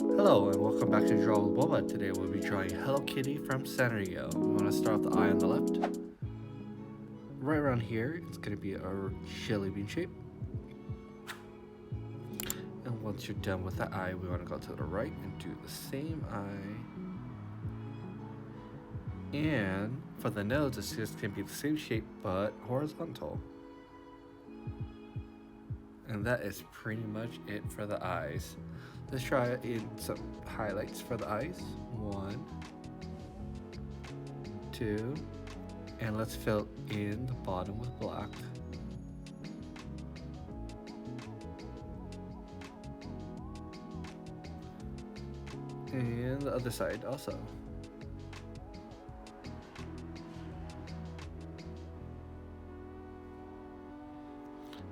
Hello and welcome back to Draw with Boba. Today we'll be drawing Hello Kitty from Sanrio. We want to start with the eye on the left. Right around here, it's going to be a chili bean shape. And once you're done with the eye, we want to go to the right and do the same eye. And for the nose, it's just going to be the same shape but horizontal. And that is pretty much it for the eyes. Let's try in some highlights for the eyes. 1, 2, and let's fill in the bottom with black. And the other side also.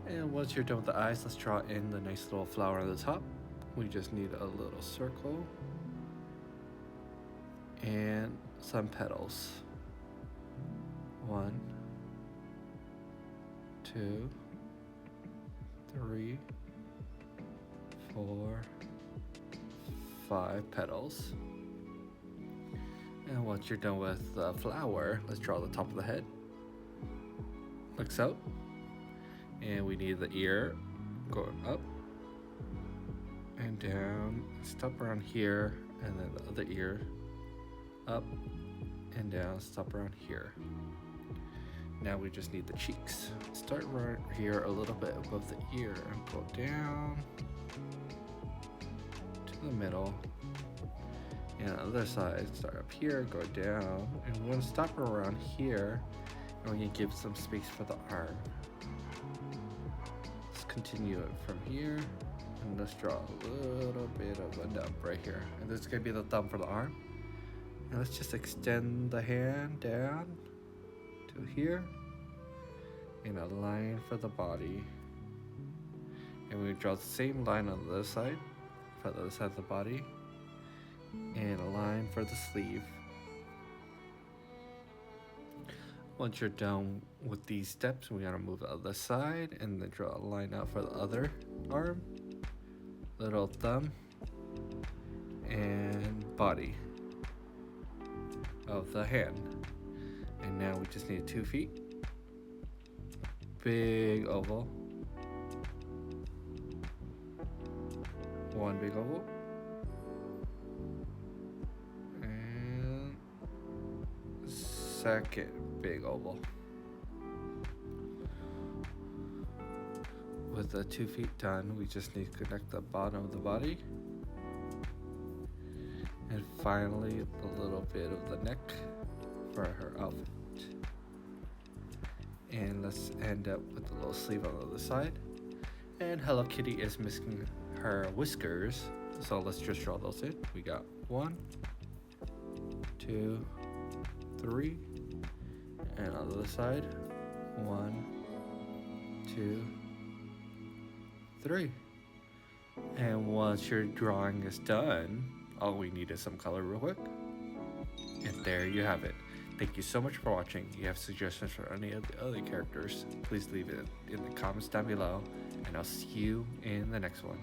And once you're done with the eyes, let's draw in the nice little flower on the top. We just need a little circle and some petals. 1, 2, 3, 4, 5 petals. And once you're done with the flower, let's draw the top of the head. Like so. And we need the ear going up and down, stop around here, and then the other ear up and down, stop around here. Now we just need the cheeks. Start right here a little bit above the ear and go down to the middle. And on the other side, start up here, go down, and we're gonna stop around here, and we're gonna give some space for the arm. Let's continue it from here. And let's draw a little bit of a nub right here. And this is going to be the thumb for the arm. And let's just extend the hand down to here. And a line for the body. And we draw the same line on the other side, for the other side of the body. And a line for the sleeve. Once you're done with these steps, we gotta move the other side and then draw a line out for the other arm. Little thumb and body of the hand. And now we just need 2 feet. Big oval. 1 big oval. And second big oval. With the 2 feet done, we just need to connect the bottom of the body. And finally, a little bit of the neck for her outfit. And let's end up with the little sleeve on the other side. And Hello Kitty is missing her whiskers, so let's just draw those in. We got 1, 2, 3, and on the other side, 1, 2, 3. And once your drawing is done, all we need is some color real quick. And there you have it. Thank you so much for watching. If you have suggestions for any of the other characters, please leave it in the comments down below. And I'll see you in the next one.